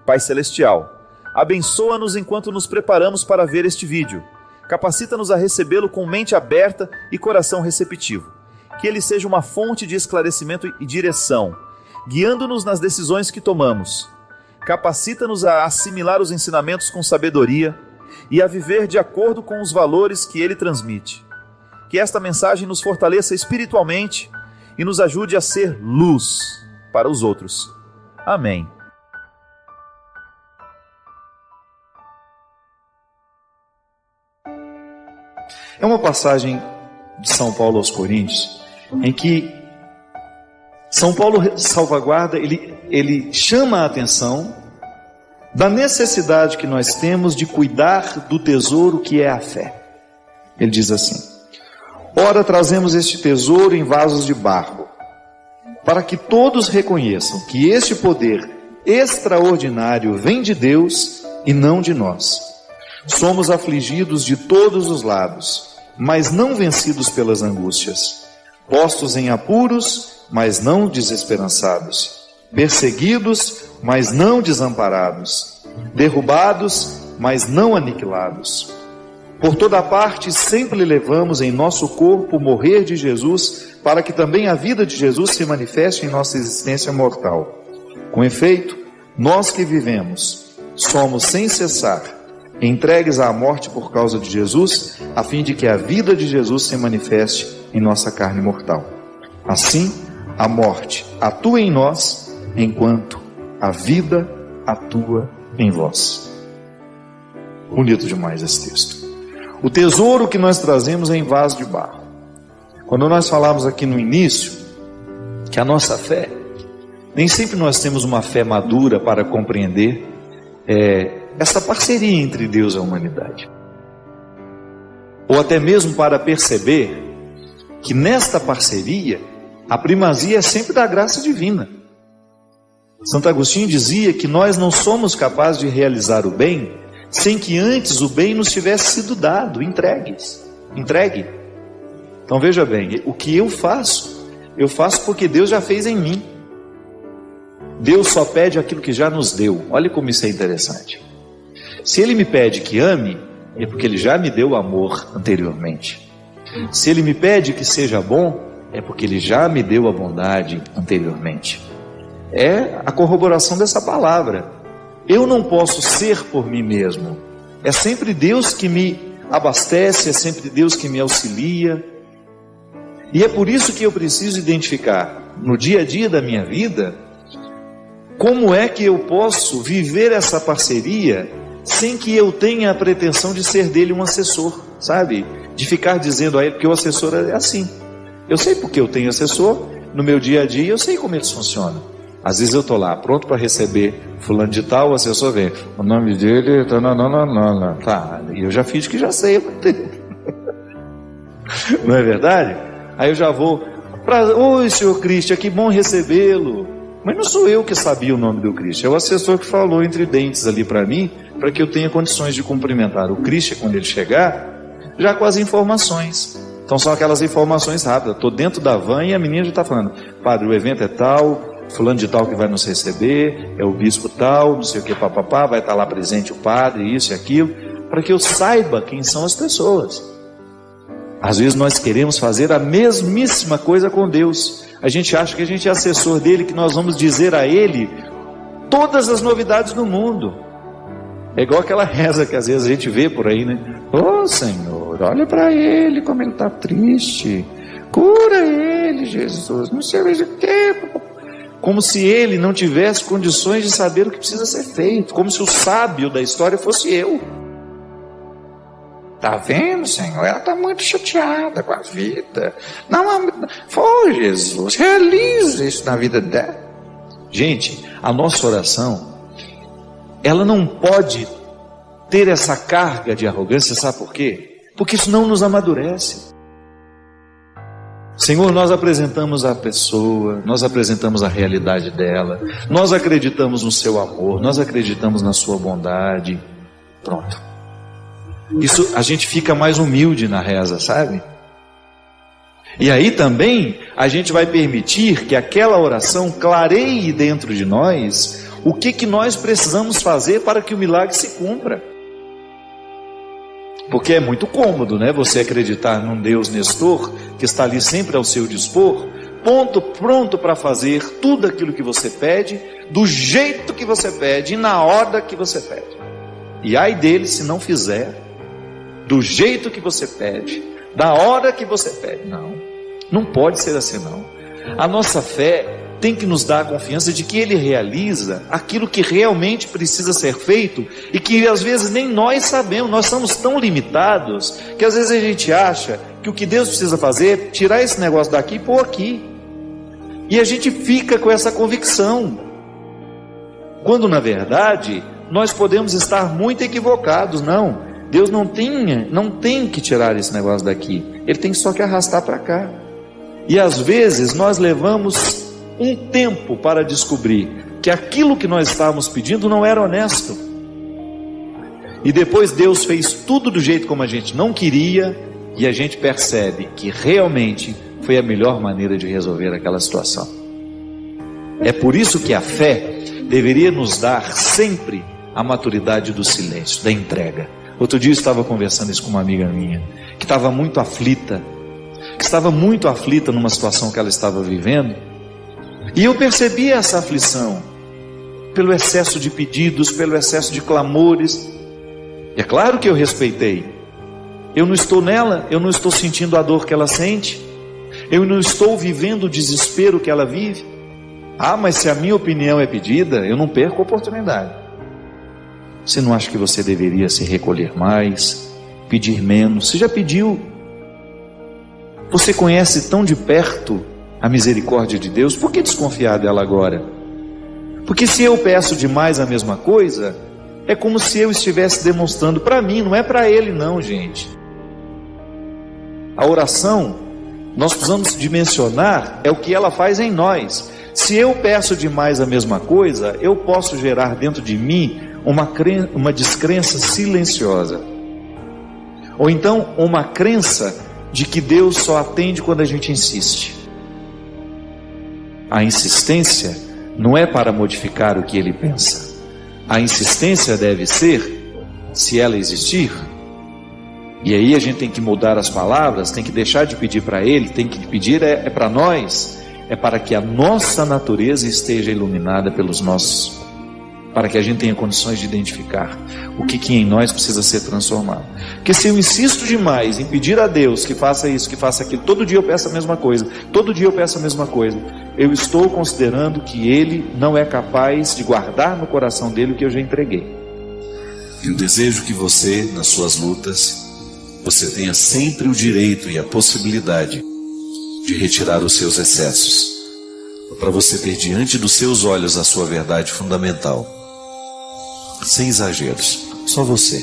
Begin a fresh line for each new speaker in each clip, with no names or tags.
Pai Celestial, abençoa-nos enquanto nos preparamos para ver este vídeo. Capacita-nos a recebê-lo com mente aberta e coração receptivo. Que ele seja uma fonte de esclarecimento e direção, guiando-nos nas decisões que tomamos. Capacita-nos a assimilar os ensinamentos com sabedoria e a viver de acordo com os valores que ele transmite. Que esta mensagem nos fortaleça espiritualmente e nos ajude a ser luz para os outros. Amém.
É uma passagem de São Paulo aos Coríntios, em que São Paulo salvaguarda, ele chama a atenção da necessidade que nós temos de cuidar do tesouro que é a fé. Ele diz assim: ora, trazemos este tesouro em vasos de barro, para que todos reconheçam que este poder extraordinário vem de Deus e não de nós. Somos afligidos de todos os lados, mas não vencidos pelas angústias, postos em apuros, mas não desesperançados, perseguidos, mas não desamparados, derrubados, mas não aniquilados. Por toda parte sempre levamos em nosso corpo o morrer de Jesus, para que também a vida de Jesus se manifeste em nossa existência mortal. Com efeito, nós que vivemos, somos sem cessar entregues à morte por causa de Jesus, a fim de que a vida de Jesus se manifeste em nossa carne mortal. Assim, a morte atua em nós, enquanto a vida atua em vós. Bonito demais esse texto. O tesouro que nós trazemos é em vaso de barro. Quando nós falamos aqui no início que a nossa fé, nem sempre nós temos uma fé madura para compreender essa parceria entre Deus e a humanidade, ou até mesmo para perceber que nesta parceria a primazia é sempre da graça divina. Santo Agostinho dizia que nós não somos capazes de realizar o bem sem que antes o bem nos tivesse sido dado, entregue. Então veja bem, o que eu faço porque Deus já fez em mim. Deus só pede aquilo que já nos deu. Olha como isso é interessante. Se Ele me pede que ame, é porque Ele já me deu amor anteriormente. Se Ele me pede que seja bom, é porque Ele já me deu a bondade anteriormente. É a corroboração dessa palavra. Eu não posso ser por mim mesmo. É sempre Deus que me abastece, é sempre Deus que me auxilia. E é por isso que eu preciso identificar no dia a dia da minha vida como é que eu posso viver essa parceria sem que eu tenha a pretensão de ser dele um assessor, sabe? De ficar dizendo a ele, porque o assessor é assim. Eu sei porque eu tenho assessor, no meu dia a dia eu sei como eles funcionam. Às vezes eu estou lá, pronto para receber fulano de tal, o assessor vem, o nome dele, tá, e eu já fiz que já sei. Não é verdade? Aí eu já vou, oi senhor Cristian, que bom recebê-lo. Mas não sou eu que sabia o nome do Cristian, é o assessor que falou entre dentes ali para mim, para que eu tenha condições de cumprimentar o Cristian quando ele chegar, já com as informações. Então são aquelas informações rápidas. Estou dentro da van e a menina já está falando, padre, o evento é tal, fulano de tal que vai nos receber, é o bispo tal, não sei o que, papapá, vai estar lá presente o padre, isso e aquilo, para que eu saiba quem são as pessoas. Às vezes nós queremos fazer a mesmíssima coisa com Deus. A gente acha que a gente é assessor dele, que nós vamos dizer a ele todas as novidades do mundo. É igual aquela reza que às vezes a gente vê por aí, né? Ô Senhor, olha para ele como ele está triste. Cura ele, Jesus. Não sei o que. Como se ele não tivesse condições de saber o que precisa ser feito. Como se o sábio da história fosse eu. Tá vendo, Senhor? Ela está muito chateada com a vida. Não, foi Jesus, realiza isso na vida dela. Gente, a nossa oração, ela não pode ter essa carga de arrogância, sabe por quê? Porque isso não nos amadurece. Senhor, nós apresentamos a pessoa, nós apresentamos a realidade dela, nós acreditamos no seu amor, nós acreditamos na sua bondade. Pronto. Isso, a gente fica mais humilde na reza, sabe? E aí também a gente vai permitir que aquela oração clareie dentro de nós o que nós precisamos fazer para que o milagre se cumpra. Porque é muito cômodo, né? Você acreditar num Deus Nestor, que está ali sempre ao seu dispor, pronto para fazer tudo aquilo que você pede, do jeito que você pede e na hora que você pede. E ai dele se não fizer do jeito que você pede, da hora que você pede. Não pode ser assim não. A nossa fé tem que nos dar a confiança de que Ele realiza aquilo que realmente precisa ser feito e que às vezes nem nós sabemos. Nós somos tão limitados que às vezes a gente acha que o que Deus precisa fazer é tirar esse negócio daqui e pôr aqui. E a gente fica com essa convicção, quando na verdade nós podemos estar muito equivocados. Não, Deus não tem que tirar esse negócio daqui, Ele tem só que arrastar para cá. E às vezes nós levamos um tempo para descobrir que aquilo que nós estávamos pedindo não era honesto. E depois Deus fez tudo do jeito como a gente não queria, e a gente percebe que realmente foi a melhor maneira de resolver aquela situação. É por isso que a fé deveria nos dar sempre a maturidade do silêncio, da entrega. Outro dia eu estava conversando isso com uma amiga minha, que estava muito aflita, numa situação que ela estava vivendo, e eu percebi essa aflição, pelo excesso de pedidos, pelo excesso de clamores. E é claro que eu respeitei. Eu não estou nela, eu não estou sentindo a dor que ela sente, eu não estou vivendo o desespero que ela vive. Mas se a minha opinião é pedida, eu não perco a oportunidade. Você não acha que você deveria se recolher mais, pedir menos? Você já pediu? Você conhece tão de perto a misericórdia de Deus, por que desconfiar dela agora? Porque se eu peço demais a mesma coisa, é como se eu estivesse demonstrando para mim, não é para Ele não, gente. A oração, nós precisamos dimensionar, é o que ela faz em nós. Se eu peço demais a mesma coisa, eu posso gerar dentro de mim uma descrença silenciosa. Ou então uma crença de que Deus só atende quando a gente insiste. A insistência não é para modificar o que Ele pensa. A insistência deve ser, se ela existir, e aí a gente tem que mudar as palavras, tem que deixar de pedir para Ele, tem que pedir para nós, é para que a nossa natureza esteja iluminada pelos nossos, para que a gente tenha condições de identificar o que em nós precisa ser transformado. Porque se eu insisto demais em pedir a Deus que faça isso, que faça aquilo, todo dia eu peço a mesma coisa, eu estou considerando que Ele não é capaz de guardar no coração dele o que eu já entreguei.
Eu desejo que você, nas suas lutas, você tenha sempre o direito e a possibilidade de retirar os seus excessos, para você ter diante dos seus olhos a sua verdade fundamental, sem exageros, só você.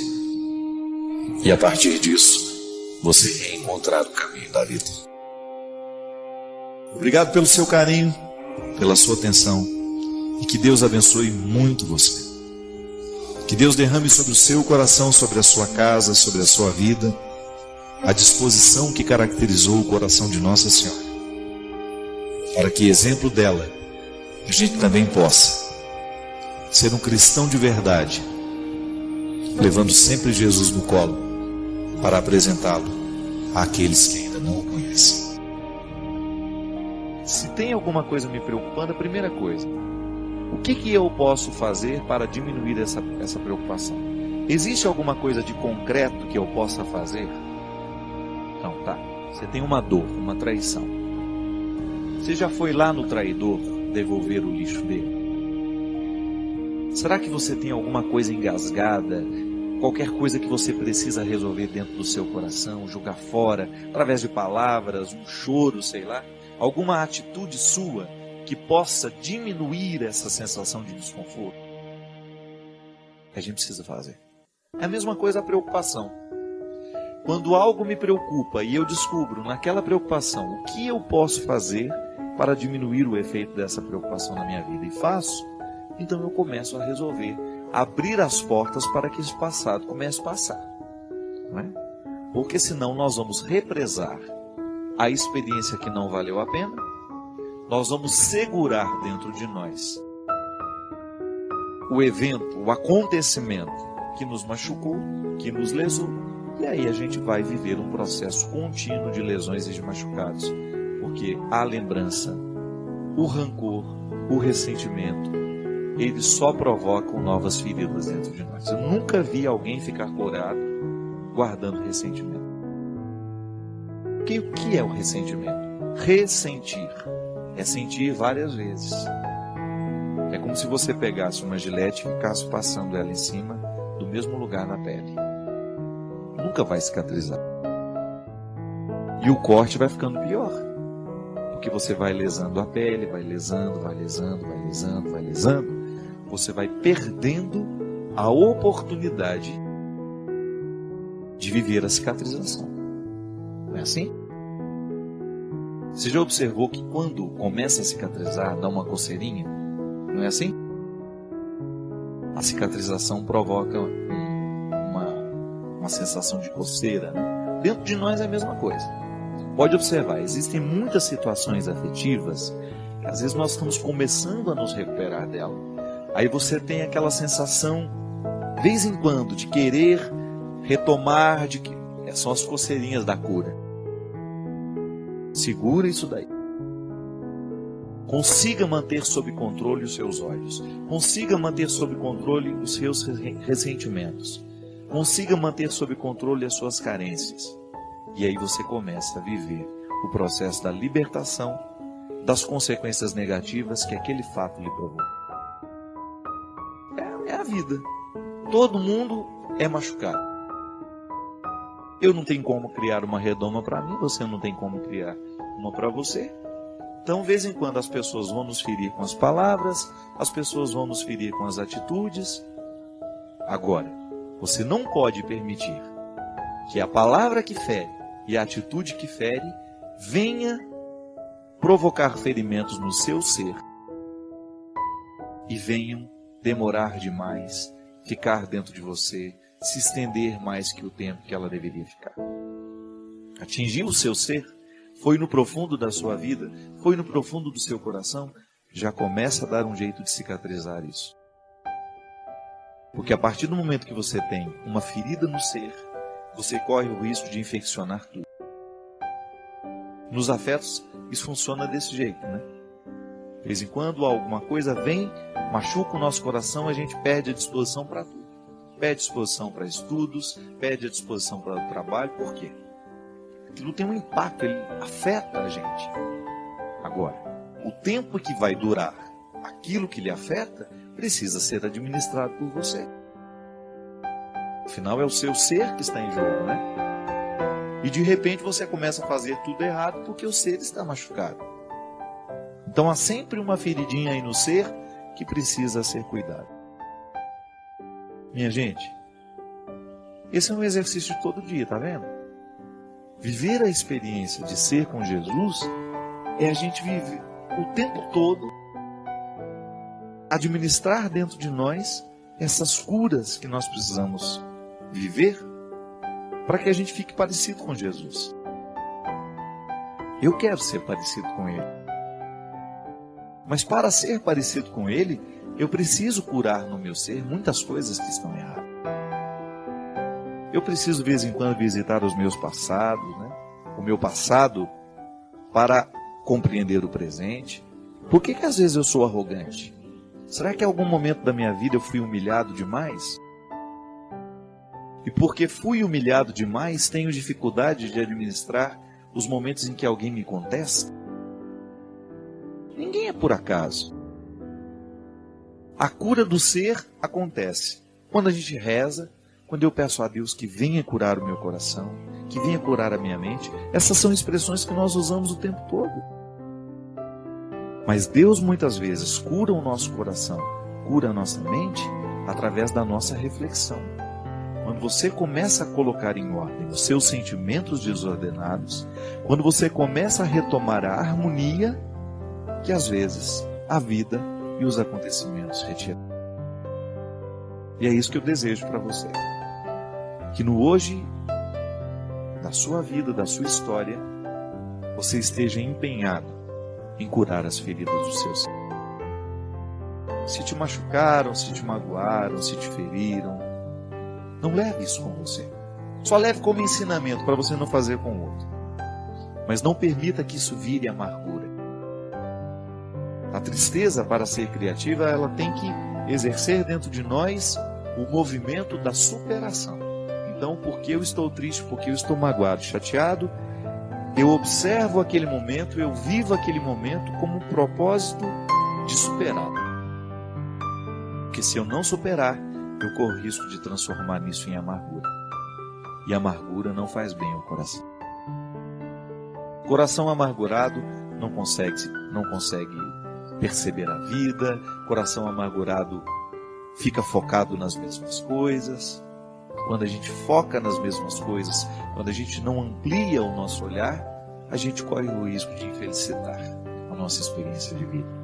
E a partir disso, você reencontrar o caminho da vida. Obrigado pelo seu carinho, pela sua atenção, e que Deus abençoe muito você. Que Deus derrame sobre o seu coração, sobre a sua casa, sobre a sua vida, a disposição que caracterizou o coração de Nossa Senhora, para que, exemplo dela, a gente também possa ser um cristão de verdade, levando sempre Jesus no colo, para apresentá-lo àqueles que ainda não o conhecem.
Se tem alguma coisa me preocupando, a primeira coisa, o que eu posso fazer para diminuir essa preocupação? Existe alguma coisa de concreto que eu possa fazer? Então tá, você tem uma dor, uma traição. Você já foi lá no traidor devolver o lixo dele? Será que você tem alguma coisa engasgada, qualquer coisa que você precisa resolver dentro do seu coração, jogar fora, através de palavras, um choro, sei lá? Alguma atitude sua que possa diminuir essa sensação de desconforto? A gente precisa fazer. É a mesma coisa a preocupação. Quando algo me preocupa e eu descubro naquela preocupação o que eu posso fazer para diminuir o efeito dessa preocupação na minha vida e faço, então eu começo a resolver, abrir as portas para que esse passado comece a passar. Não é? Porque senão nós vamos represar a experiência que não valeu a pena, nós vamos segurar dentro de nós
o evento, o acontecimento que nos machucou, que nos lesou, e aí a gente vai viver um processo contínuo de lesões e de machucados, porque a lembrança, o rancor, o ressentimento, eles só provocam novas feridas dentro de nós. Eu nunca vi alguém ficar curado guardando ressentimento. Porque o que é o ressentimento? Ressentir é sentir várias vezes. É como se você pegasse uma gilete e ficasse passando ela em cima do mesmo lugar na pele. Nunca vai cicatrizar. E o corte vai ficando pior. Porque você vai lesando a pele, vai lesando, vai lesando, vai lesando, vai lesando. Você vai perdendo a oportunidade de viver a cicatrização. Não é assim? Você já observou que quando começa a cicatrizar, dá uma coceirinha? Não é assim? A cicatrização provoca uma sensação de coceira, né? Dentro de nós é a mesma coisa. Pode observar, existem muitas situações afetivas que às vezes nós estamos começando a nos recuperar dela. Aí você tem aquela sensação, de vez em quando, de querer retomar, de que são as coceirinhas da cura. Segura isso daí. Consiga manter sob controle os seus olhos. Consiga manter sob controle os seus ressentimentos. Consiga manter sob controle as suas carências. E aí você começa a viver o processo da libertação das consequências negativas que aquele fato lhe provocou. É a vida. Todo mundo é machucado. Eu não tenho como criar uma redoma para mim, você não tem como criar uma para você. Então, de vez em quando, as pessoas vão nos ferir com as palavras, as pessoas vão nos ferir com as atitudes. Agora, você não pode permitir que a palavra que fere e a atitude que fere venha provocar ferimentos no seu ser e venham demorar demais, ficar dentro de você, se estender mais que o tempo que ela deveria ficar. Atingir o seu ser, foi no profundo da sua vida, foi no profundo do seu coração, já começa a dar um jeito de cicatrizar isso. Porque a partir do momento que você tem uma ferida no ser, você corre o risco de infeccionar tudo. Nos afetos, isso funciona desse jeito, né? De vez em quando alguma coisa vem, machuca o nosso coração, a gente perde a disposição para tudo. Perde disposição para estudos, perde a disposição para o trabalho. Por quê? Aquilo tem um impacto, ele afeta a gente. Agora, o tempo que vai durar aquilo que lhe afeta precisa ser administrado por você. Afinal, é o seu ser que está em jogo, né? E de repente você começa a fazer tudo errado porque o ser está machucado. Então há sempre uma feridinha aí no ser que precisa ser cuidado. Minha gente, esse é um exercício de todo dia, tá vendo? Viver a experiência de ser com Jesus é a gente viver o tempo todo, administrar dentro de nós essas curas que nós precisamos viver para que a gente fique parecido com Jesus. Eu quero ser parecido com Ele. Mas para ser parecido com Ele, eu preciso curar no meu ser muitas coisas que estão erradas. Eu preciso de vez em quando visitar os meus passados, né? O meu passado, para compreender o presente. Por que às vezes eu sou arrogante? Será que em algum momento da minha vida eu fui humilhado demais? E porque fui humilhado demais, tenho dificuldade de administrar os momentos em que alguém me contesta? Ninguém é por acaso. A cura do ser acontece quando a gente reza, quando eu peço a Deus que venha curar o meu coração, que venha curar a minha mente. Essas são expressões que nós usamos o tempo todo. Mas Deus muitas vezes cura o nosso coração, cura a nossa mente através da nossa reflexão. Quando você começa a colocar em ordem os seus sentimentos desordenados, quando você começa a retomar a harmonia que às vezes a vida e os acontecimentos retiram. E é isso que eu desejo para você. Que no hoje da sua vida, da sua história, você esteja empenhado em curar as feridas do seu ser.
se te machucaram, se te magoaram, se te feriram, não leve isso com você. Só leve como ensinamento para você não fazer com o outro. Mas não permita que isso vire amargura. A tristeza, para ser criativa, ela tem que exercer dentro de nós o movimento da superação. Então, porque eu estou triste, porque eu estou magoado, chateado, eu observo aquele momento, eu vivo aquele momento como um propósito de superar. Porque se eu não superar, eu corro risco de transformar isso em amargura. E amargura não faz bem ao coração. Coração amargurado não consegue perceber a vida. Coração amargurado fica focado nas mesmas coisas. Quando a gente foca nas mesmas coisas, quando a gente não amplia o nosso olhar, a gente corre o risco de infelicitar a nossa experiência de vida.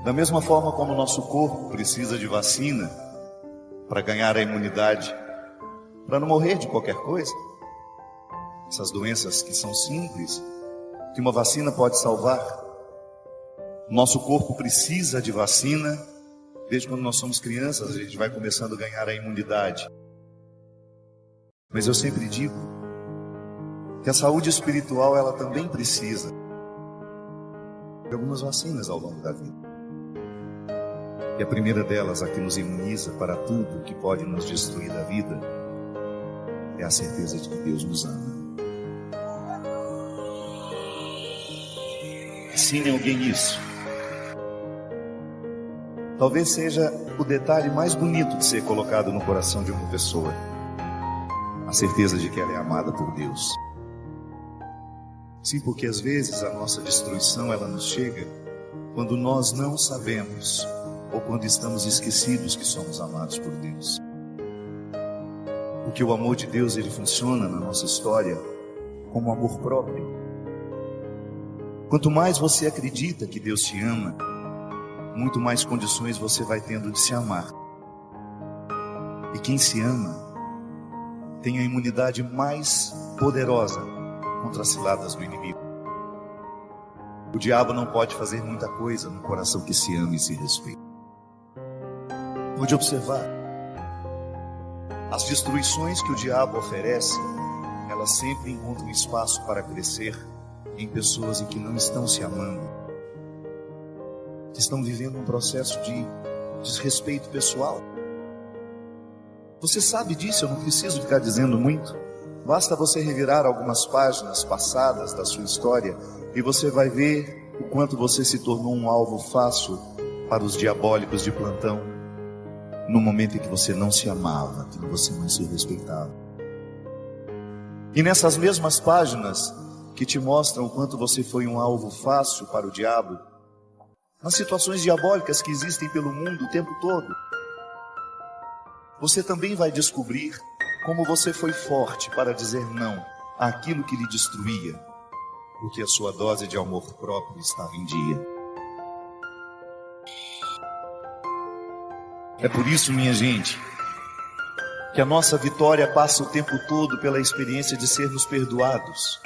Da mesma forma como o nosso corpo precisa de vacina para ganhar a imunidade, para não morrer de qualquer coisa, essas doenças que são simples, que uma vacina pode salvar, nosso corpo precisa de vacina. Desde quando nós somos crianças, a gente vai começando a ganhar a imunidade. Mas eu sempre digo que a saúde espiritual, ela também precisa de algumas vacinas ao longo da vida. E a primeira delas, a que nos imuniza para tudo que pode nos destruir da vida, é a certeza de que Deus nos ama. Ensine alguém isso. Talvez seja o detalhe mais bonito de ser colocado no coração de uma pessoa. A certeza de que ela é amada por Deus. Sim, porque às vezes a nossa destruição, ela nos chega quando nós não sabemos, ou quando estamos esquecidos que somos amados por Deus. Porque o amor de Deus, ele funciona na nossa história como amor próprio. Quanto mais você acredita que Deus te ama, muito mais condições você vai tendo de se amar. E quem se ama tem a imunidade mais poderosa contra as ciladas do inimigo. O diabo não pode fazer muita coisa no coração que se ama e se respeita. Pode observar. As destruições que o diabo oferece, elas sempre encontram espaço para crescer em pessoas em que não estão se amando, que estão vivendo um processo de desrespeito pessoal. Você sabe disso, eu não preciso ficar dizendo muito. Basta você revirar algumas páginas passadas da sua história e você vai ver o quanto você se tornou um alvo fácil para os diabólicos de plantão, no momento em que você não se amava, que você não se respeitava. E nessas mesmas páginas que te mostram o quanto você foi um alvo fácil para o diabo, nas situações diabólicas que existem pelo mundo o tempo todo, você também vai descobrir como você foi forte para dizer não àquilo que lhe destruía, porque a sua dose de amor próprio estava em dia. É por isso, minha gente, que a nossa vitória passa o tempo todo pela experiência de sermos perdoados.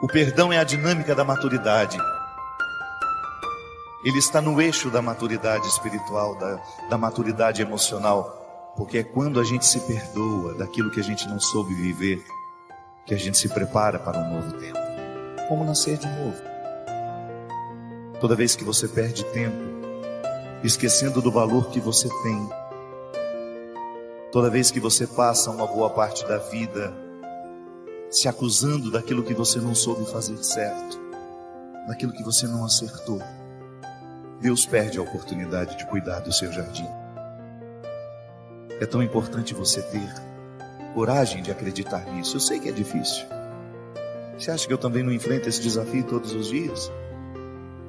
O perdão é a dinâmica da maturidade. Ele está no eixo da maturidade espiritual, da maturidade emocional, porque é quando a gente se perdoa daquilo que a gente não soube viver, que a gente se prepara para um novo tempo. Como nascer de novo. Toda vez que você perde tempo, esquecendo do valor que você tem, toda vez que você passa uma boa parte da vida se acusando daquilo que você não soube fazer certo, daquilo que você não acertou, Deus perde a oportunidade de cuidar do seu jardim. É tão importante você ter coragem de acreditar nisso. Eu sei que é difícil. Você acha que eu também não enfrento esse desafio todos os dias?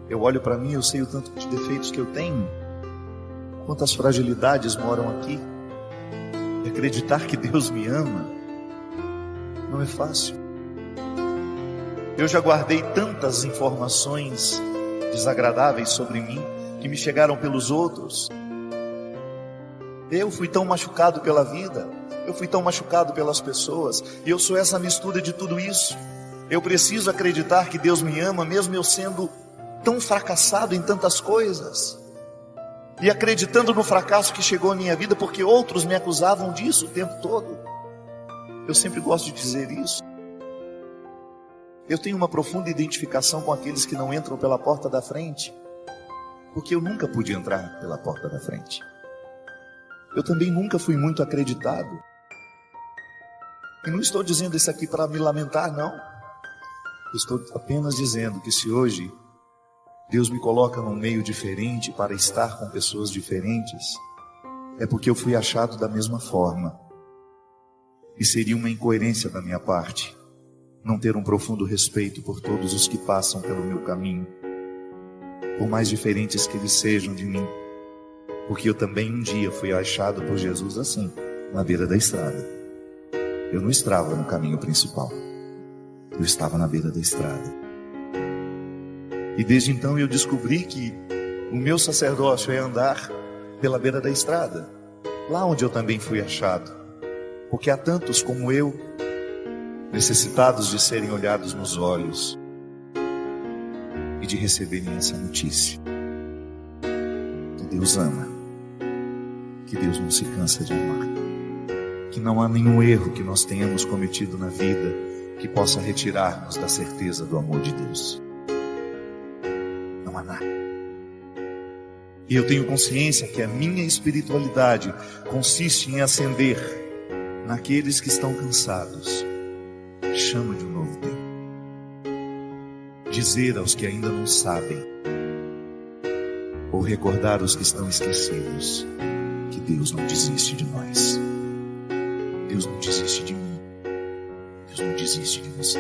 Eu olho para mim, eu sei o tanto de defeitos que eu tenho, quantas fragilidades moram aqui. E acreditar que Deus me ama não é fácil. Eu já guardei tantas informações desagradáveis sobre mim que me chegaram pelos outros. Eu fui tão machucado pela vida, eu fui tão machucado pelas pessoas, e eu sou essa mistura de tudo isso. Eu preciso acreditar que Deus me ama, mesmo eu sendo tão fracassado em tantas coisas, e acreditando no fracasso que chegou à minha vida, porque outros me acusavam disso o tempo todo. Eu sempre gosto de dizer isso. Eu tenho uma profunda identificação com aqueles que não entram pela porta da frente, porque eu nunca pude entrar pela porta da frente. Eu também nunca fui muito acreditado. E não estou dizendo isso aqui para me lamentar, não. Estou apenas dizendo que se hoje Deus me coloca num meio diferente para estar com pessoas diferentes, é porque eu fui achado da mesma forma. E seria uma incoerência da minha parte não ter um profundo respeito por todos os que passam pelo meu caminho, por mais diferentes que eles sejam de mim, porque eu também um dia fui achado por Jesus assim, na beira da estrada. Eu não estava no caminho principal, eu estava na beira da estrada. E desde então eu descobri que o meu sacerdócio é andar pela beira da estrada, lá onde eu também fui achado, porque há tantos como eu, necessitados de serem olhados nos olhos e de receberem essa notícia: que Deus ama, que Deus não se cansa de amar, que não há nenhum erro que nós tenhamos cometido na vida que possa retirar-nos da certeza do amor de Deus. Não há nada. E eu tenho consciência que a minha espiritualidade consiste em acender naqueles que estão cansados chama de um novo tempo. Dizer aos que ainda não sabem, ou recordar aos que estão esquecidos, que Deus não desiste de nós. Deus não desiste de mim. Deus não desiste de você.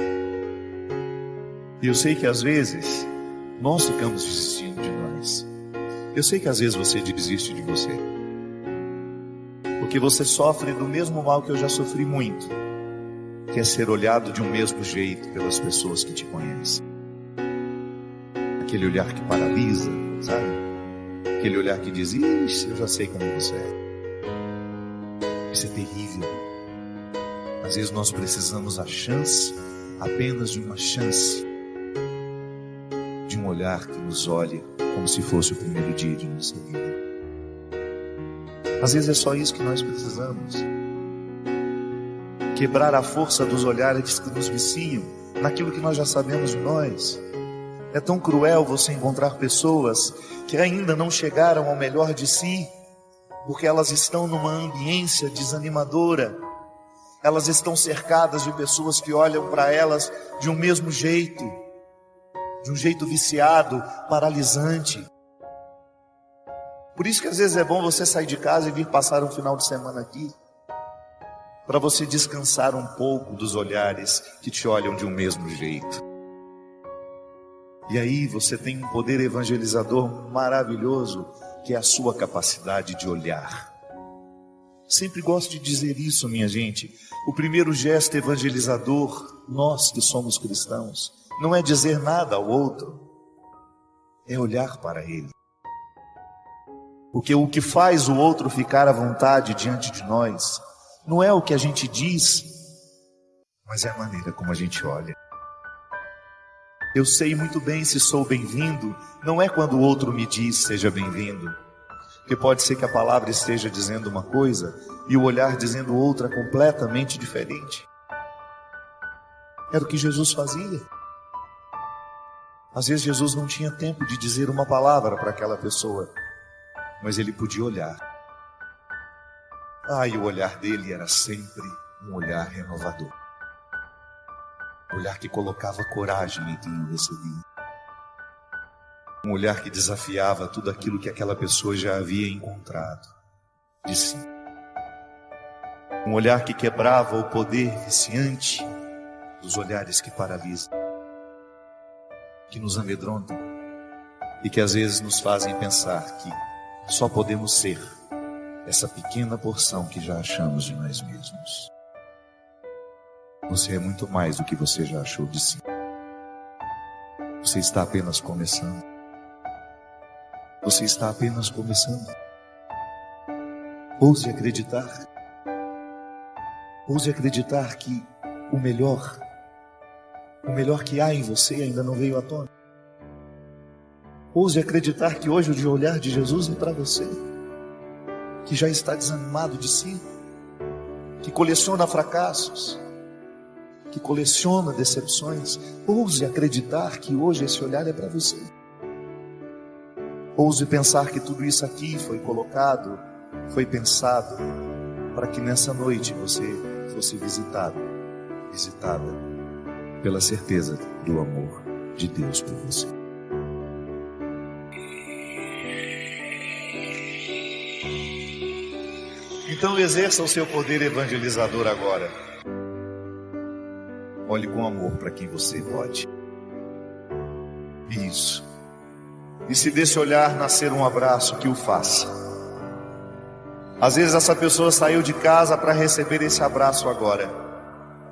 E eu sei que às vezes nós ficamos desistindo de nós. Eu sei que às vezes você desiste de você, porque você sofre do mesmo mal que eu já sofri muito, que é ser olhado de um mesmo jeito pelas pessoas que te conhecem. Aquele olhar que paralisa, sabe? Aquele olhar que diz: ixi, eu já sei como você é. Isso é terrível. Às vezes nós precisamos a chance, apenas de uma chance, de um olhar que nos olhe como se fosse o primeiro dia de nossa vida. Às vezes é só isso que nós precisamos. Quebrar a força dos olhares que nos viciam naquilo que nós já sabemos de nós. É tão cruel você encontrar pessoas que ainda não chegaram ao melhor de si, porque elas estão numa ambiência desanimadora. Elas estão cercadas de pessoas que olham para elas de um mesmo jeito, de um jeito viciado, paralisante. Por isso que às vezes é bom você sair de casa e vir passar um final de semana aqui, para você descansar um pouco dos olhares que te olham de um mesmo jeito. E aí você tem um poder evangelizador maravilhoso, que é a sua capacidade de olhar. Sempre gosto de dizer isso, minha gente. O primeiro gesto evangelizador, nós que somos cristãos, não é dizer nada ao outro, é olhar para ele. Porque o que faz o outro ficar à vontade diante de nós não é o que a gente diz, mas é a maneira como a gente olha. Eu sei muito bem se sou bem-vindo, não é quando o outro me diz seja bem-vindo, porque pode ser que a palavra esteja dizendo uma coisa e o olhar dizendo outra completamente diferente. Era o que Jesus fazia. Às vezes Jesus não tinha tempo de dizer uma palavra para aquela pessoa, mas ele podia olhar. E o olhar dele era sempre um olhar renovador. Um olhar que colocava coragem em quem o recebia. Um olhar que desafiava tudo aquilo que aquela pessoa já havia encontrado de si. Um olhar que quebrava o poder viciante dos olhares que paralisam, que nos amedrontam e que às vezes nos fazem pensar que só podemos ser essa pequena porção que já achamos de nós mesmos. Você é muito mais do que você já achou de si. Você está apenas começando. Você está apenas começando. Ouse acreditar. Ouse acreditar que o melhor que há em você ainda não veio à tona. Ouse acreditar que hoje o olhar de Jesus é para você, que já está desanimado de si, que coleciona fracassos, que coleciona decepções. Ouse acreditar que hoje esse olhar é para você. Ouse pensar que tudo isso aqui foi colocado, foi pensado, para que nessa noite você fosse visitada pela certeza do amor de Deus por você. Então exerça o seu poder evangelizador agora. Olhe com amor para quem você pode. Isso. E se desse olhar nascer um abraço, que o faça. Às vezes essa pessoa saiu de casa para receber esse abraço agora,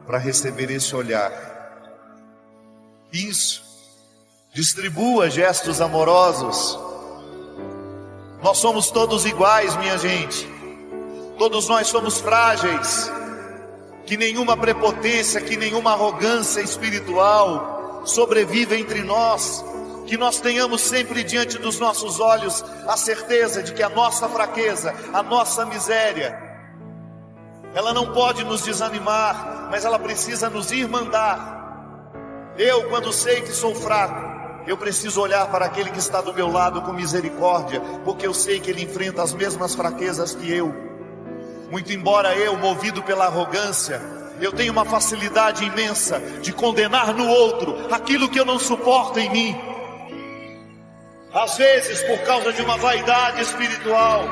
para receber esse olhar. Isso. Distribua gestos amorosos. Nós somos todos iguais, minha gente. Todos nós somos frágeis. Que nenhuma prepotência, que nenhuma arrogância espiritual sobreviva entre nós. Que nós tenhamos sempre diante dos nossos olhos a certeza de que a nossa fraqueza, a nossa miséria, ela não pode nos desanimar, mas ela precisa nos irmandar. Eu, quando sei que sou fraco, eu preciso olhar para aquele que está do meu lado com misericórdia, porque eu sei que ele enfrenta as mesmas fraquezas que eu. Muito embora eu, movido pela arrogância, eu tenho uma facilidade imensa de condenar no outro aquilo que eu não suporto em mim. Às vezes, por causa de uma vaidade espiritual,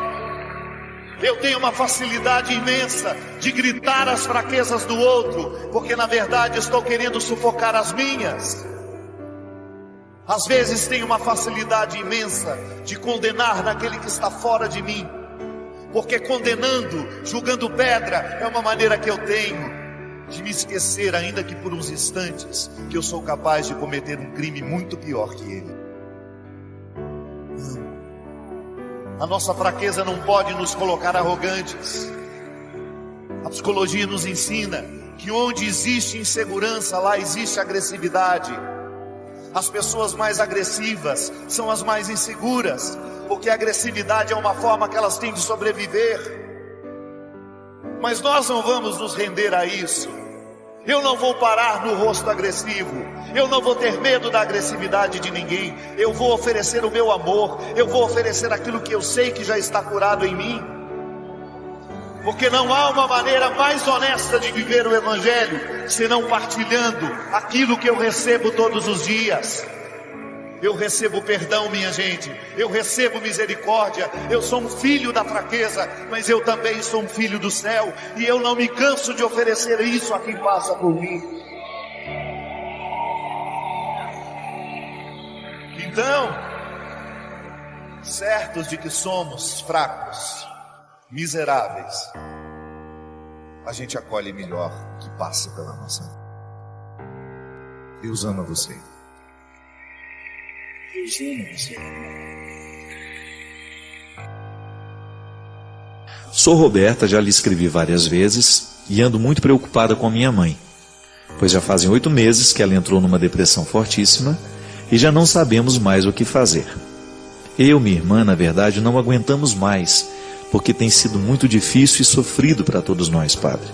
eu tenho uma facilidade imensa de gritar as fraquezas do outro, porque na verdade estou querendo sufocar as minhas. Às vezes tenho uma facilidade imensa de condenar naquele que está fora de mim, porque condenando, julgando pedra, é uma maneira que eu tenho de me esquecer, ainda que por uns instantes, que eu sou capaz de cometer um crime muito pior que ele. A nossa fraqueza não pode nos colocar arrogantes. A psicologia nos ensina que onde existe insegurança, lá existe agressividade. As pessoas mais agressivas são as mais inseguras, porque a agressividade é uma forma que elas têm de sobreviver. Mas nós não vamos nos render a isso. Eu não vou parar no rosto agressivo. Eu não vou ter medo da agressividade de ninguém. Eu vou oferecer o meu amor. Eu vou oferecer aquilo que eu sei que já está curado em mim. Porque não há uma maneira mais honesta de viver o Evangelho senão partilhando aquilo que eu recebo todos os dias. Eu recebo perdão, minha gente. Eu recebo misericórdia. Eu sou um filho da fraqueza, mas eu também sou um filho do céu. E eu não me canso de oferecer isso a quem passa por mim. Então, certos de que somos fracos, miseráveis, a gente acolhe melhor o que passa pela nossa vida. Deus ama você. Deus ama você.
Sou Roberta, já lhe escrevi várias vezes e ando muito preocupada com a minha mãe, pois já fazem 8 meses que ela entrou numa depressão fortíssima e já não sabemos mais o que fazer. Eu e minha irmã, na verdade, não aguentamos mais, porque tem sido muito difícil e sofrido para todos nós, Padre.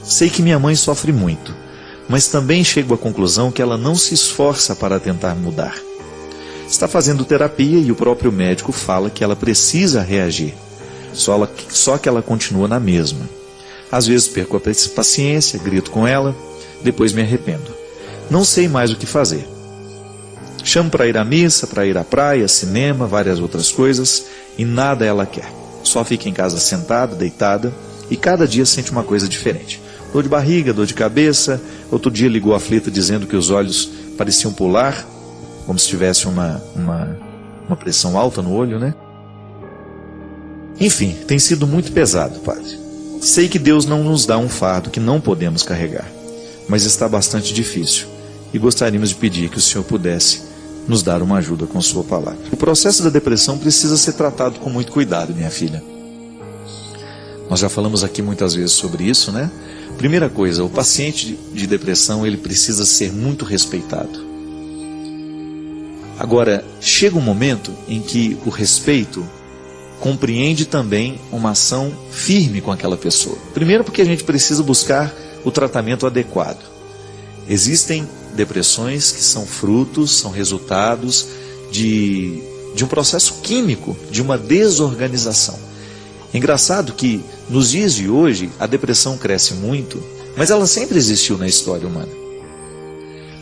Sei que minha mãe sofre muito, mas também chego à conclusão que ela não se esforça para tentar mudar. Está fazendo terapia e o próprio médico fala que ela precisa reagir, só que ela continua na mesma. Às vezes perco a paciência, grito com ela, depois me arrependo. Não sei mais o que fazer. Chamo para ir à missa, para ir à praia, cinema, várias outras coisas, e nada ela quer. Só fica em casa sentada, deitada, e cada dia sente uma coisa diferente. Dor de barriga, dor de cabeça. Outro dia ligou aflita dizendo que os olhos pareciam pular, como se tivesse uma pressão alta no olho, né? Enfim, tem sido muito pesado, Padre. Sei que Deus não nos dá um fardo que não podemos carregar, mas está bastante difícil, e gostaríamos de pedir que o Senhor pudesse nos dar uma ajuda com sua palavra. O processo da depressão precisa ser tratado com muito cuidado, minha filha. Nós já falamos aqui muitas vezes sobre isso, né? Primeira coisa, o paciente de depressão, ele precisa ser muito respeitado.
Agora, chega um momento em que o respeito compreende também uma ação firme com aquela pessoa. Primeiro porque a gente precisa buscar o tratamento adequado. Existem depressões que são frutos, são resultados de um processo químico, de uma desorganização. É engraçado que nos dias de hoje a depressão cresce muito, mas ela sempre existiu na história humana.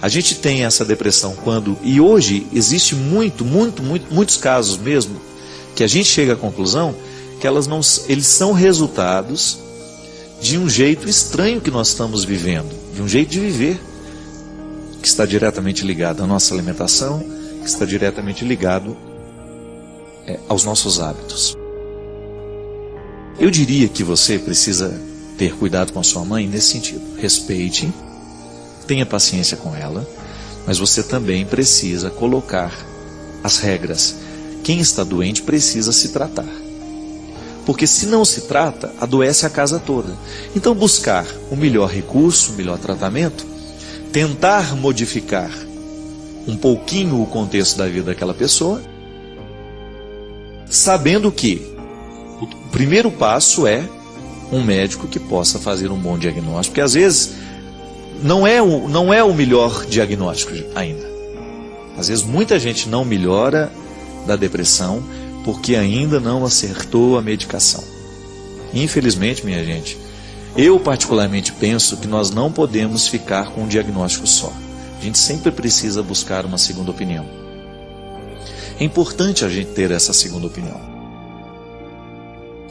A gente tem essa depressão e hoje existe muitos casos mesmo, que a gente chega à conclusão que eles são resultados de um jeito estranho que nós estamos vivendo, de um jeito de viver, que está diretamente ligado à nossa alimentação, que está diretamente ligado aos nossos hábitos. Eu diria que você precisa ter cuidado com a sua mãe nesse sentido. Respeite, tenha paciência com ela, mas você também precisa colocar as regras. Quem está doente precisa se tratar. Porque se não se trata, adoece a casa toda. Então buscar o melhor recurso, o melhor tratamento, tentar modificar um pouquinho o contexto da vida daquela pessoa, sabendo que o primeiro passo é um médico que possa fazer um bom diagnóstico, porque às vezes não é o melhor diagnóstico ainda. Às vezes muita gente não melhora da depressão porque ainda não acertou a medicação. Infelizmente, minha gente, eu particularmente penso que nós não podemos ficar com um diagnóstico só. A gente sempre precisa buscar uma segunda opinião. É importante a gente ter essa segunda opinião.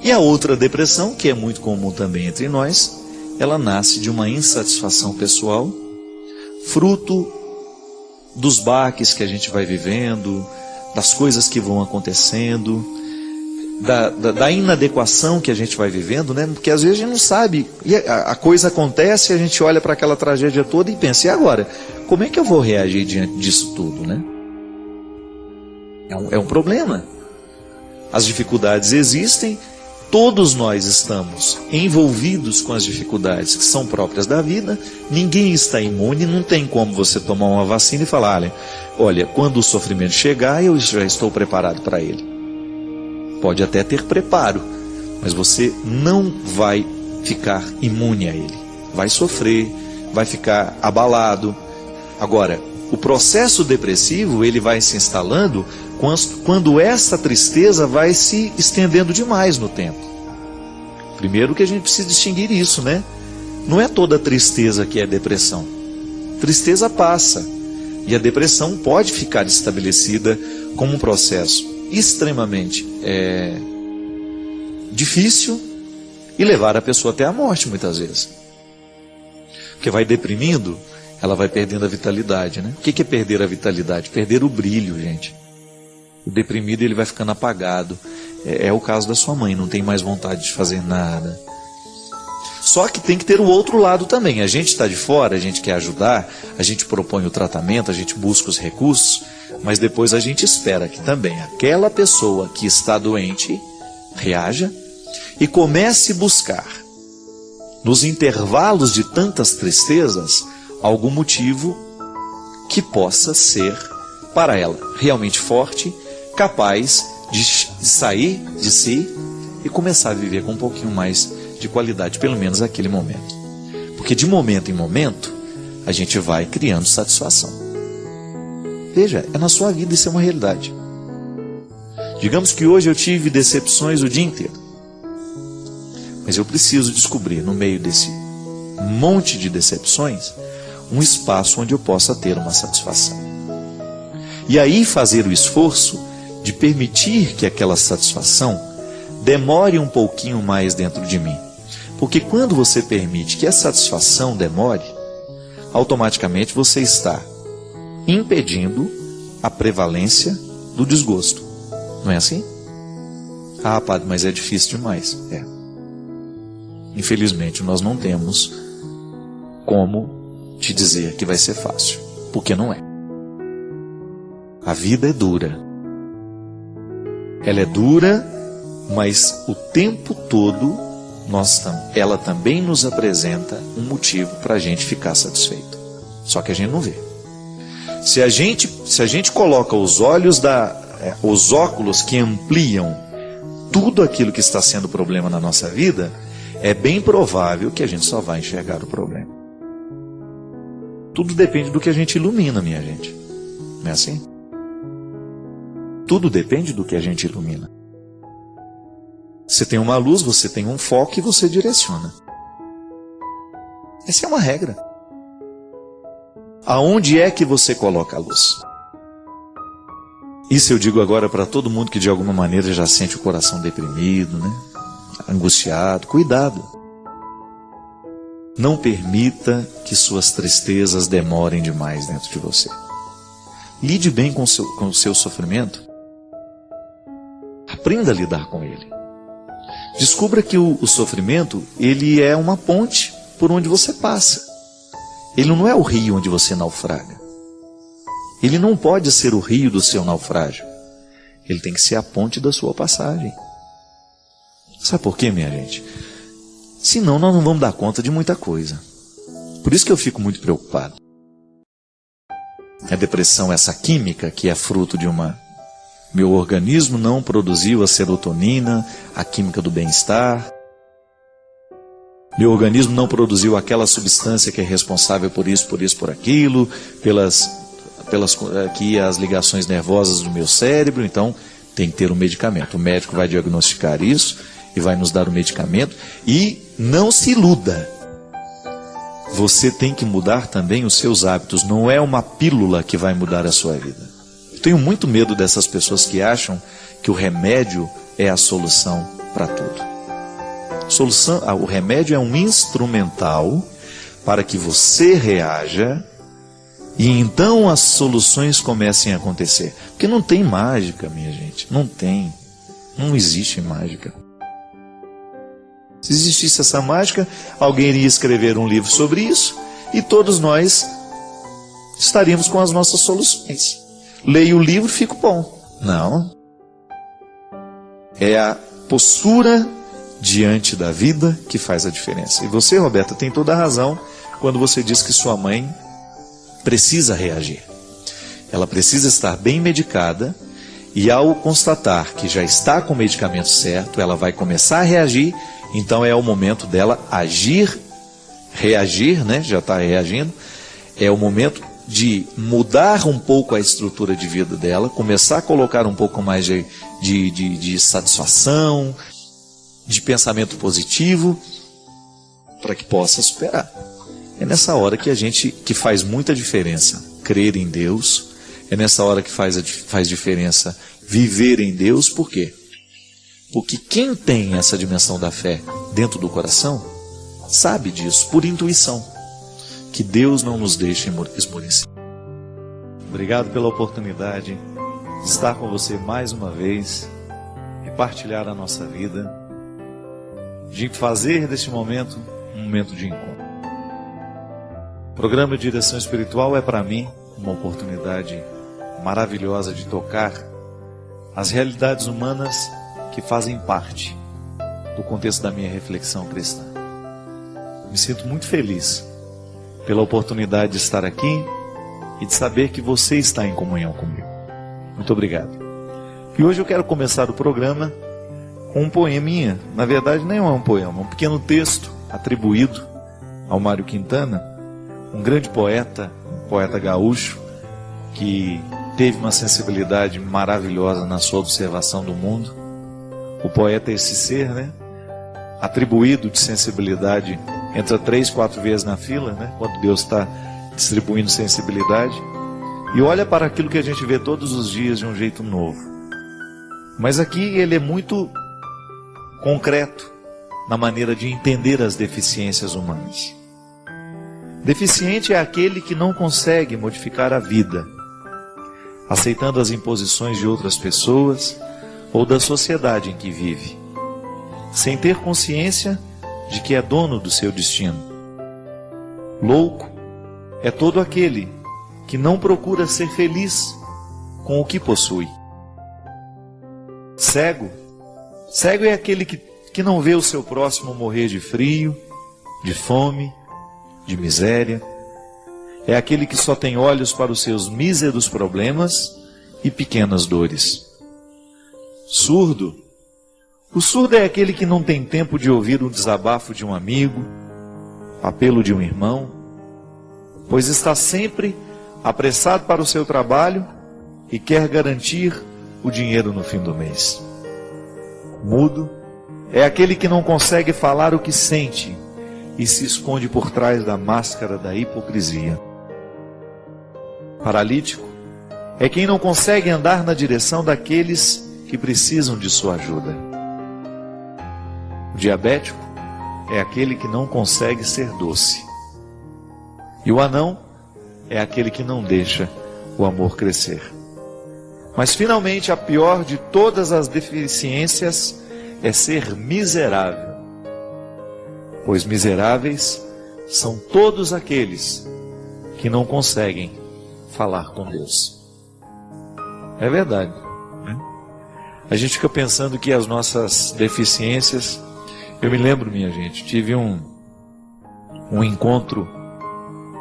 E a outra depressão, que é muito comum também entre nós, ela nasce de uma insatisfação pessoal, fruto dos baques que a gente vai vivendo, das coisas que vão acontecendo, da inadequação que a gente vai vivendo, né? Porque às vezes a gente não sabe, e a coisa acontece, a gente olha para aquela tragédia toda e pensa, e agora? Como é que eu vou reagir diante disso tudo, né? É um problema. As dificuldades existem, todos nós estamos envolvidos com as dificuldades que são próprias da vida, ninguém está imune, não tem como você tomar uma vacina e falar, olha, quando o sofrimento chegar, eu já estou preparado para ele. Pode até ter preparo, mas você não vai ficar imune a ele. Vai sofrer, vai ficar abalado. Agora, o processo depressivo, ele vai se instalando quando essa tristeza vai se estendendo demais no tempo. Primeiro que a gente precisa distinguir isso, né? Não é toda tristeza que é depressão. Tristeza passa. E a depressão pode ficar estabelecida como um processo extremamente difícil e levar a pessoa até a morte muitas vezes. Porque vai deprimindo, ela vai perdendo a vitalidade, né? O que é perder a vitalidade? Perder o brilho, gente. O deprimido, ele vai ficando apagado. É o caso da sua mãe, não tem mais vontade de fazer nada. Só que tem que ter o outro lado também. A gente está de fora, a gente quer ajudar, a gente propõe o tratamento, a gente busca os recursos, mas depois a gente espera que também aquela pessoa que está doente reaja e comece a buscar, nos intervalos de tantas tristezas, algum motivo que possa ser para ela realmente forte, capaz de sair de si e começar a viver com um pouquinho mais de qualidade, pelo menos naquele momento. Porque de momento em momento, a gente vai criando satisfação. Veja, é na sua vida, isso é uma realidade. Digamos que hoje eu tive decepções o dia inteiro. Mas eu preciso descobrir, no meio desse monte de decepções, um espaço onde eu possa ter uma satisfação. E aí fazer o esforço de permitir que aquela satisfação demore um pouquinho mais dentro de mim. Porque quando você permite que a satisfação demore, automaticamente você está impedindo a prevalência do desgosto. Não é assim? Ah, padre, mas é difícil demais. Infelizmente, nós não temos como te dizer que vai ser fácil, porque não é. A vida é dura. Ela é dura, mas o tempo todo ela também nos apresenta um motivo para a gente ficar satisfeito. Só que a gente não vê.
Se a gente coloca os olhos os óculos que ampliam tudo aquilo que está sendo problema na nossa vida, é bem provável que a gente só vai enxergar o problema. Tudo depende do que a gente ilumina, minha gente. Não é assim? Tudo depende do que a gente ilumina. Você tem uma luz, você tem um foco e você direciona. Essa é uma regra. Aonde é que você coloca a luz? Isso eu digo agora para todo mundo que de alguma maneira já sente o coração deprimido, né? Angustiado. Cuidado. Não permita que suas tristezas demorem demais dentro de você. Lide bem com o seu sofrimento. Aprenda a lidar com ele. Descubra que o sofrimento, ele é uma ponte por onde você passa. Ele não é o rio onde você naufraga. Ele não pode ser o rio do seu naufrágio. Ele tem que ser a ponte da sua passagem. Sabe por quê, minha gente? Senão nós não vamos dar conta de muita coisa. Por isso que eu fico muito preocupado. A depressão, essa química que é fruto de meu organismo não produziu a serotonina, a química do bem-estar. Meu organismo não produziu aquela substância que é responsável por isso, por aquilo, pelas aqui as ligações nervosas do meu cérebro. Então tem que ter um medicamento. O médico vai diagnosticar isso e vai nos dar o medicamento. E não se iluda. Você tem que mudar também os seus hábitos. Não é uma pílula que vai mudar a sua vida. Eu tenho muito medo dessas pessoas que acham que o remédio é a solução para tudo. O remédio é um instrumental para que você reaja e então as soluções comecem a acontecer. Porque não tem mágica, minha gente. Não tem. Não existe mágica. Se existisse essa mágica, alguém iria escrever um livro sobre isso e todos nós estaríamos com as nossas soluções. Leio o livro e fico bom. Não. É a postura diante da vida que faz a diferença. E você, Roberta, tem toda a razão quando você diz que sua mãe precisa reagir. Ela precisa estar bem medicada e ao constatar que já está com o medicamento certo, ela vai começar a reagir. Então é o momento dela agir, reagir, né? Já está reagindo. É o momento de mudar um pouco a estrutura de vida dela, começar a colocar um pouco mais de satisfação, de pensamento positivo, para que possa superar. É nessa hora que faz muita diferença crer em Deus. É nessa hora que faz diferença viver em Deus. Por quê? Porque quem tem essa dimensão da fé dentro do coração, sabe disso por intuição. Que Deus não nos deixe esmorecer. Obrigado pela oportunidade de estar com você mais uma vez, de partilhar a nossa vida, de fazer deste momento um momento de encontro. O programa de Direção Espiritual é para mim uma oportunidade maravilhosa de tocar as realidades humanas que fazem parte do contexto da minha reflexão cristã. Me sinto muito feliz pela oportunidade de estar aqui e de saber que você está em comunhão comigo. Muito obrigado. E hoje eu quero começar o programa com um poeminha. Na verdade, nem é um poema, é um pequeno texto atribuído ao Mário Quintana, um grande poeta, um poeta gaúcho, que teve uma sensibilidade maravilhosa na sua observação do mundo. O poeta é esse ser, né? Atribuído de sensibilidade, entra 3, 4 vezes na fila, né? Quando Deus está distribuindo sensibilidade. E olha para aquilo que a gente vê todos os dias de um jeito novo. Mas aqui ele é muito concreto na maneira de entender as deficiências humanas. Deficiente é aquele que não consegue modificar a vida, aceitando as imposições de outras pessoas ou da sociedade em que vive, sem ter consciência de que é dono do seu destino. Louco é todo aquele que não procura ser feliz com o que possui. Cego é aquele que não vê o seu próximo morrer de frio, de fome, de miséria. é aquele que só tem olhos para os seus míseros problemas e pequenas dores. Surdo. O surdo é aquele que não tem tempo de ouvir um desabafo de um amigo, apelo de um irmão, pois está sempre apressado para o seu trabalho e quer garantir o dinheiro no fim do mês. Mudo é aquele que não consegue falar o que sente e se esconde por trás da máscara da hipocrisia. Paralítico é quem não consegue andar na direção daqueles que precisam de sua ajuda. O diabético é aquele que não consegue ser doce. E o anão é aquele que não deixa o amor crescer. Mas finalmente a pior de todas as deficiências é ser miserável. Pois miseráveis são todos aqueles que não conseguem falar com Deus. É verdade, né? A gente fica pensando que as nossas deficiências... Eu me lembro, minha gente, tive um encontro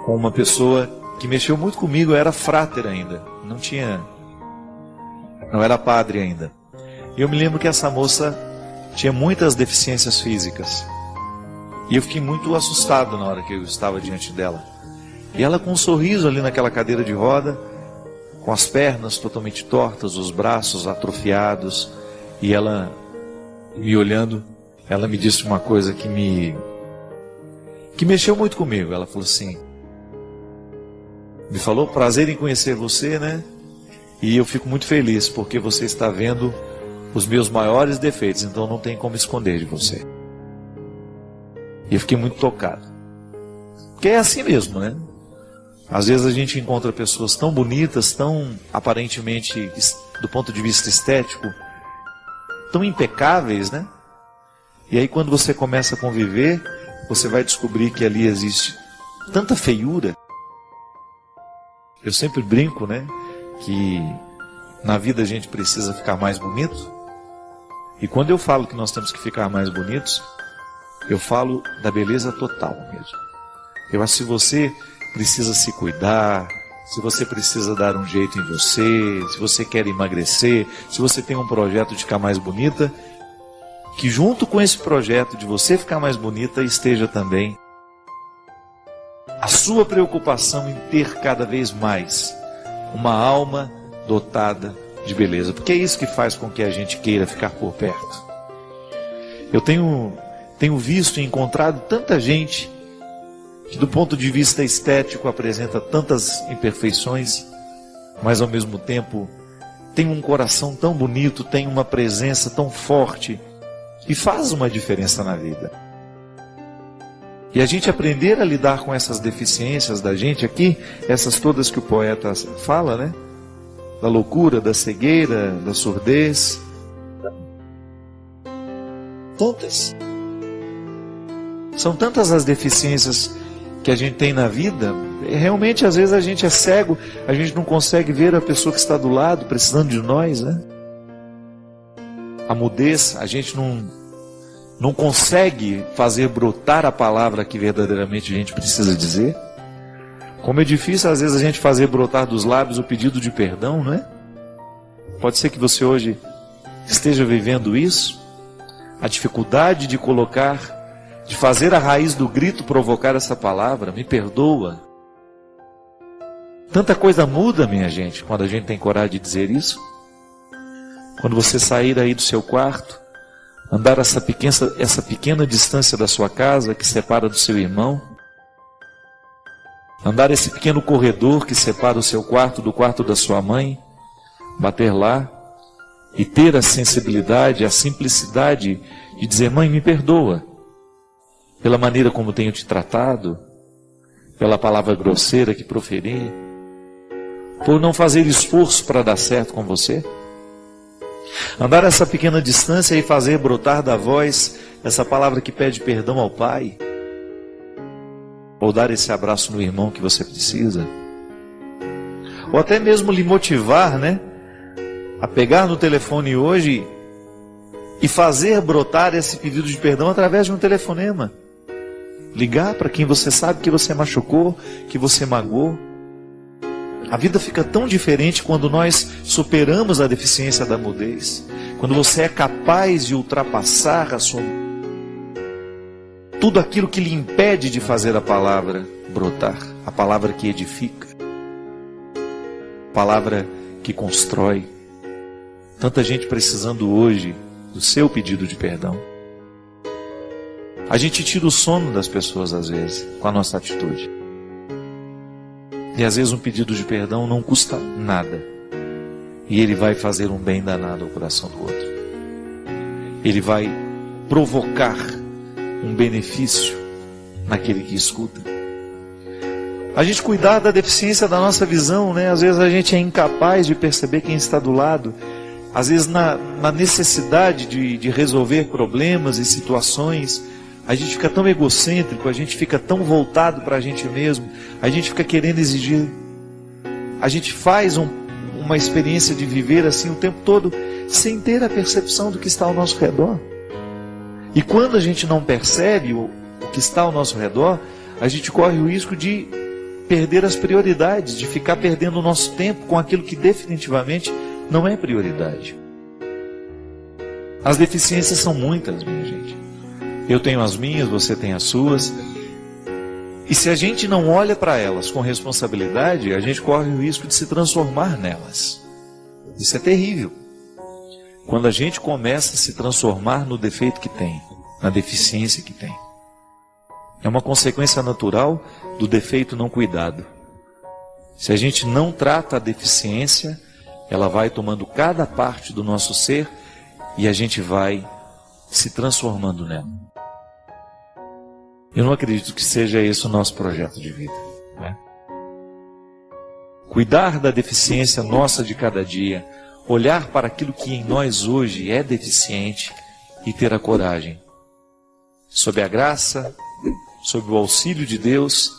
com uma pessoa que mexeu muito comigo. Eu era fráter ainda, não era padre ainda. E eu me lembro que essa moça tinha muitas deficiências físicas. E eu fiquei muito assustado na hora que eu estava diante dela. E ela com um sorriso ali naquela cadeira de roda, com as pernas totalmente tortas, os braços atrofiados, e ela me olhando, ela me disse uma coisa que mexeu muito comigo. Ela falou assim, me falou: prazer em conhecer você, né? E eu fico muito feliz porque você está vendo os meus maiores defeitos, então não tem como esconder de você. E eu fiquei muito tocado. Porque é assim mesmo, né? Às vezes a gente encontra pessoas tão bonitas, tão aparentemente, do ponto de vista estético, tão impecáveis, né? E aí quando você começa a conviver, você vai descobrir que ali existe tanta feiura. Eu sempre brinco, né? Que na vida a gente precisa ficar mais bonito. E quando eu falo que nós temos que ficar mais bonitos, eu falo da beleza total mesmo. Eu acho que se você precisa se cuidar, se você precisa dar um jeito em você, se você quer emagrecer, se você tem um projeto de ficar mais bonita, que junto com esse projeto de você ficar mais bonita esteja também a sua preocupação em ter cada vez mais uma alma dotada de beleza, porque é isso que faz com que a gente queira ficar por perto. Eu tenho visto e encontrado tanta gente que do ponto de vista estético apresenta tantas imperfeições, mas ao mesmo tempo tem um coração tão bonito, tem uma presença tão forte e faz uma diferença na vida. E a gente aprender a lidar com essas deficiências da gente aqui, essas todas que o poeta fala, né? Da loucura, da cegueira, da surdez. Tantas. São tantas as deficiências que a gente tem na vida. Realmente, às vezes, a gente é cego, a gente não consegue ver a pessoa que está do lado, precisando de nós, né? A mudez, a gente não consegue fazer brotar a palavra que verdadeiramente a gente precisa dizer. Como é difícil, às vezes, a gente fazer brotar dos lábios o pedido de perdão, não é? Pode ser que você hoje esteja vivendo isso. A dificuldade de de fazer a raiz do grito provocar essa palavra, me perdoa. Tanta coisa muda, minha gente, quando a gente tem coragem de dizer isso. Quando você sair aí do seu quarto, andar essa pequena distância da sua casa que separa do seu irmão, andar esse pequeno corredor que separa o seu quarto do quarto da sua mãe, bater lá e ter a sensibilidade, a simplicidade de dizer: mãe, me perdoa pela maneira como tenho te tratado, pela palavra grosseira que proferi, por não fazer esforço para dar certo com você. Andar essa pequena distância e fazer brotar da voz essa palavra que pede perdão ao Pai, ou dar esse abraço no irmão que você precisa, ou até mesmo lhe motivar, né, a pegar no telefone hoje e fazer brotar esse pedido de perdão através de um telefonema.
ligar para quem você sabe que você machucou, que você magoou. A vida fica tão diferente quando nós superamos a deficiência da mudez. Quando você é capaz de ultrapassar tudo aquilo que lhe impede de fazer a palavra brotar, a palavra que edifica, a palavra que constrói. Tanta gente precisando hoje do seu pedido de perdão. A gente tira o sono das pessoas às vezes com a nossa atitude. E às vezes um pedido de perdão não custa nada. E ele vai fazer um bem danado ao coração do outro. Ele vai provocar um benefício naquele que escuta. A gente cuidar da deficiência da nossa visão, né? Às vezes a gente é incapaz de perceber quem está do lado. Às vezes na necessidade de resolver problemas e situações, a gente fica tão egocêntrico, a gente fica tão voltado para a gente mesmo, a gente fica querendo exigir. A gente faz uma experiência de viver assim o tempo todo, sem ter a percepção do que está ao nosso redor. E quando a gente não percebe o que está ao nosso redor, a gente corre o risco de perder as prioridades, de ficar perdendo o nosso tempo com aquilo que definitivamente não é prioridade. As deficiências são muitas, minha gente. Eu tenho as minhas, você tem as suas. E se a gente não olha para elas com responsabilidade, a gente corre o risco de se transformar nelas. Isso é terrível. Quando a gente começa a se transformar no defeito que tem, na deficiência que tem. É uma consequência natural do defeito não cuidado. Se a gente não trata a deficiência, ela vai tomando cada parte do nosso ser e a gente vai se transformando nela. Eu não acredito que seja esse o nosso projeto de vida, né? Cuidar da deficiência nossa de cada dia, olhar para aquilo que em nós hoje é deficiente e ter a coragem, sob a graça, sob o auxílio de Deus,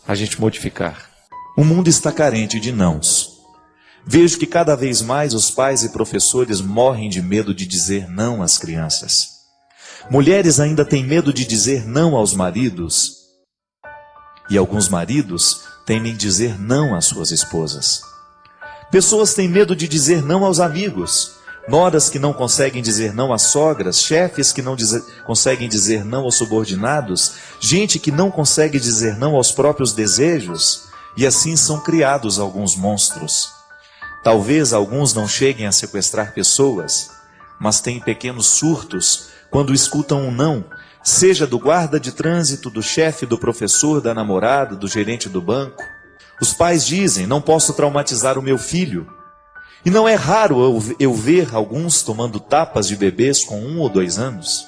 a gente modificar.
O mundo está carente de nãos. Vejo que cada vez mais os pais e professores morrem de medo de dizer não às crianças. Mulheres ainda têm medo de dizer não aos maridos. E alguns maridos temem dizer não às suas esposas. Pessoas têm medo de dizer não aos amigos. Noras que não conseguem dizer não às sogras. Chefes que não conseguem dizer não aos subordinados. Gente que não consegue dizer não aos próprios desejos. E assim são criados alguns monstros. Talvez alguns não cheguem a sequestrar pessoas, mas têm pequenos surtos quando escutam um não, seja do guarda de trânsito, do chefe, do professor, da namorada, do gerente do banco. Os pais dizem, não posso traumatizar o meu filho. E não é raro eu ver alguns tomando tapas de bebês com 1 ou 2 anos.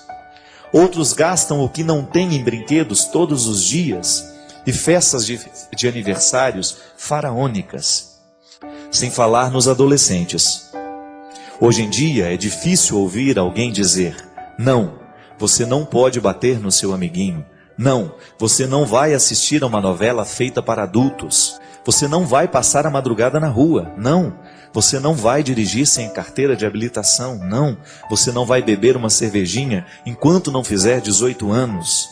Outros gastam o que não têm em brinquedos todos os dias e festas de aniversários faraônicas. Sem falar nos adolescentes. Hoje em dia é difícil ouvir alguém dizer: não, você não pode bater no seu amiguinho. Não, você não vai assistir a uma novela feita para adultos. Você não vai passar a madrugada na rua. Não, você não vai dirigir sem carteira de habilitação. Não, você não vai beber uma cervejinha enquanto não fizer 18 anos.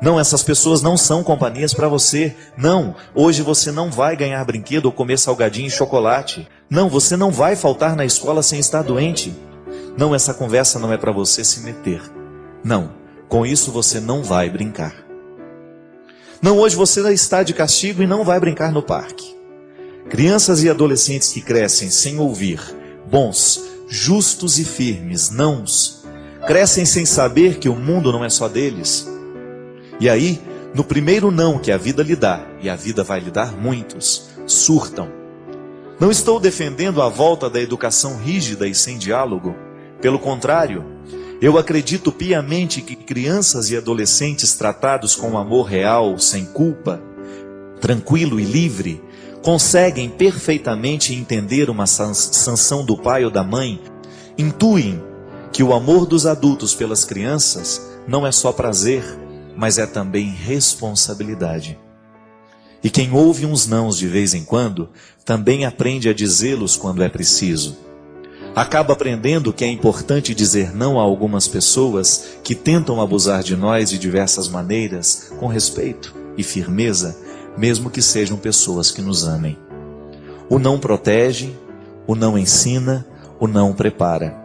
Não, essas pessoas não são companhias para você. Não, hoje você não vai ganhar brinquedo ou comer salgadinho e chocolate. Não, você não vai faltar na escola sem estar doente. Não, essa conversa não é para você se meter. Não, com isso você não vai brincar. Não, hoje você está de castigo e não vai brincar no parque. Crianças e adolescentes que crescem sem ouvir bons, justos e firmes nãos, crescem sem saber que o mundo não é só deles. E aí, no primeiro não que a vida lhe dá, e a vida vai lhe dar muitos, surtam. Não estou defendendo a volta da educação rígida e sem diálogo. Pelo contrário, eu acredito piamente que crianças e adolescentes tratados com amor real, sem culpa, tranquilo e livre, conseguem perfeitamente entender uma sanção do pai ou da mãe, intuem que o amor dos adultos pelas crianças não é só prazer, mas é também responsabilidade. E quem ouve uns nãos de vez em quando, também aprende a dizê-los quando é preciso. acaba aprendendo que é importante dizer não a algumas pessoas que tentam abusar de nós de diversas maneiras, com respeito e firmeza, mesmo que sejam pessoas que nos amem. O não protege, o não ensina, o não prepara.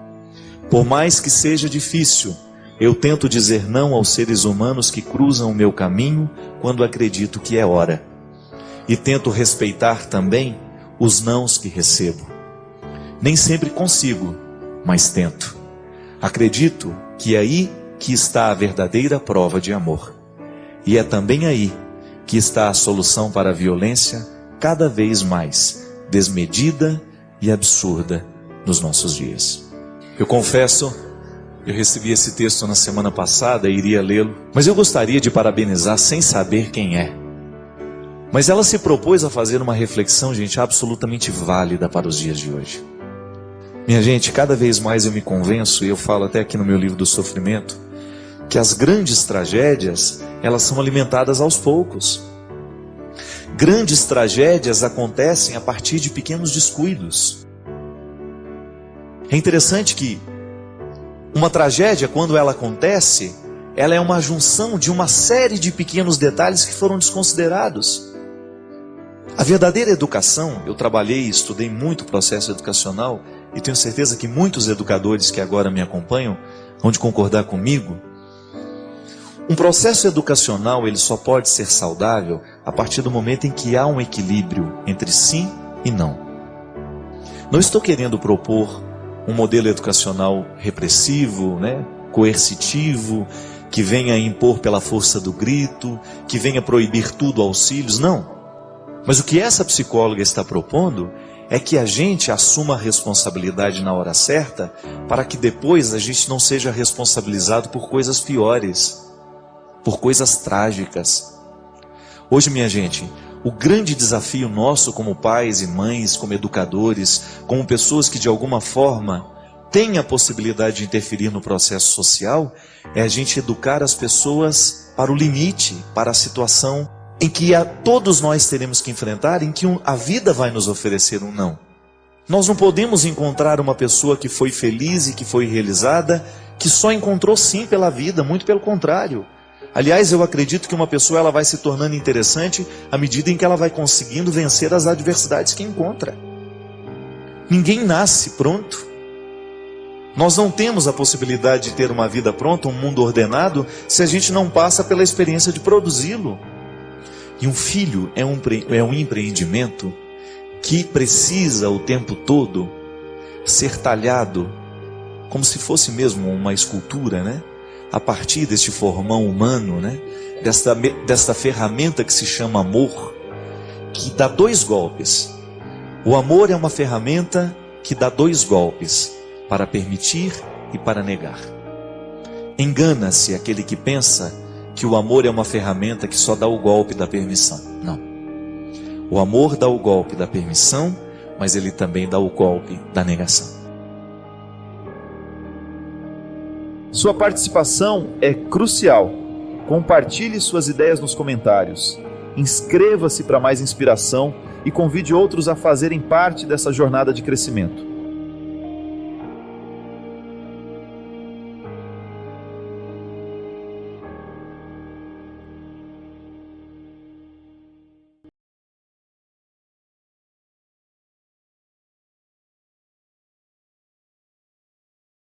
Por mais que seja difícil, eu tento dizer não aos seres humanos que cruzam o meu caminho quando acredito que é hora. E tento respeitar também os nãos que recebo. Nem sempre consigo, mas tento. Acredito que é aí que está a verdadeira prova de amor. E é também aí que está a solução para a violência cada vez mais desmedida e absurda nos nossos dias. Eu confesso, eu recebi esse texto na semana passada e iria lê-lo, mas eu gostaria de parabenizar sem saber quem é. Mas ela se propôs a fazer uma reflexão, gente, absolutamente válida para os dias de hoje. Minha gente, cada vez mais eu me convenço, e eu falo até aqui no meu livro do sofrimento, que as grandes tragédias, elas são alimentadas aos poucos. Grandes tragédias acontecem a partir de pequenos descuidos. É interessante que uma tragédia, quando ela acontece, ela é uma junção de uma série de pequenos detalhes que foram desconsiderados. A verdadeira educação, eu trabalhei e estudei muito o processo educacional, e tenho certeza que muitos educadores que agora me acompanham vão de concordar comigo. Um processo educacional, ele só pode ser saudável a partir do momento em que há um equilíbrio entre sim e não. Não estou querendo propor um modelo educacional repressivo, coercitivo, que venha impor pela força do grito, que venha proibir tudo aos filhos, não. Mas o que essa psicóloga está propondo é que a gente assuma a responsabilidade na hora certa, para que depois a gente não seja responsabilizado por coisas piores, por coisas trágicas. Hoje, minha gente, o grande desafio nosso como pais e mães, como educadores, como pessoas que de alguma forma têm a possibilidade de interferir no processo social, é a gente educar as pessoas para o limite, para a situação em que todos nós teremos que enfrentar, em que a vida vai nos oferecer um não. Nós não podemos encontrar uma pessoa que foi feliz e que foi realizada, que só encontrou sim pela vida, muito pelo contrário. Aliás, eu acredito que uma pessoa ela vai se tornando interessante à medida em que ela vai conseguindo vencer as adversidades que encontra. Ninguém nasce pronto. Nós não temos a possibilidade de ter uma vida pronta, um mundo ordenado, se a gente não passa pela experiência de produzi-lo. E um filho é um empreendimento que precisa o tempo todo ser talhado, como se fosse mesmo uma escultura, a partir deste formão humano, desta ferramenta que se chama amor, que dá 2 golpes. O amor é uma ferramenta que dá 2 golpes, para permitir e para negar. Engana-se aquele que pensa que o amor é uma ferramenta que só dá o golpe da permissão. Não. O amor dá o golpe da permissão, mas ele também dá o golpe da negação.
Sua participação é crucial. Compartilhe suas ideias nos comentários. Inscreva-se para mais inspiração e convide outros a fazerem parte dessa jornada de crescimento.